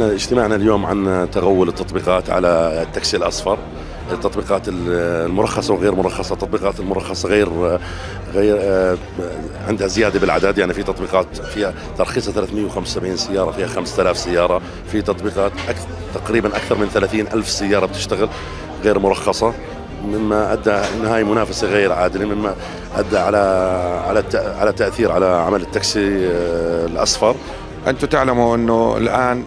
احنا اجتماعنا اليوم عن تغول التطبيقات على التاكسي الأصفر، التطبيقات المرخصة وغير مرخصة. التطبيقات المرخصة غير عندها زيادة بالعدد، يعني في تطبيقات فيها ترخيصها 375 سيارة، فيها 5000 سيارة. في تطبيقات تقريبا أكثر من 30,000 سيارة بتشتغل غير مرخصة، مما أدى أن هاي منافسة غير عادلة، مما أدى على تأثير على عمل التاكسي الأصفر. أنتم تعلموا أنه الآن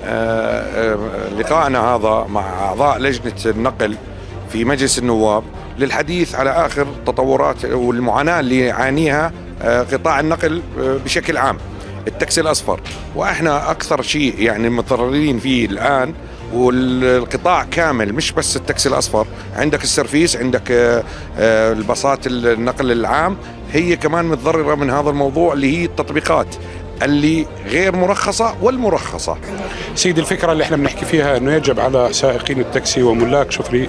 لقاءنا هذا مع أعضاء لجنة النقل في مجلس النواب للحديث على آخر التطورات والمعاناة اللي يعانيها قطاع النقل بشكل عام، التاكسي الأصفر. وإحنا أكثر شيء يعني متضررين فيه الآن والقطاع كامل، مش بس التاكسي الأصفر، عندك السرفيس، عندك الباصات النقل العام، هي كمان متضررة من هذا الموضوع اللي هي التطبيقات اللي غير مرخصة والمرخصة. سيدي، الفكرة اللي احنا بنحكي فيها انه يجب على سائقين التاكسي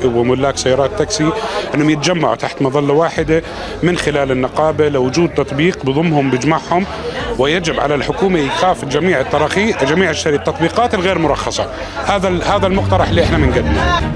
وملاك سيارات التاكسي انهم يتجمعوا تحت مظلة واحدة من خلال النقابة لوجود تطبيق بضمهم بجمعهم، ويجب على الحكومة إيقاف جميع التطبيقات الغير مرخصة. هذا المقترح اللي احنا بنقدمه.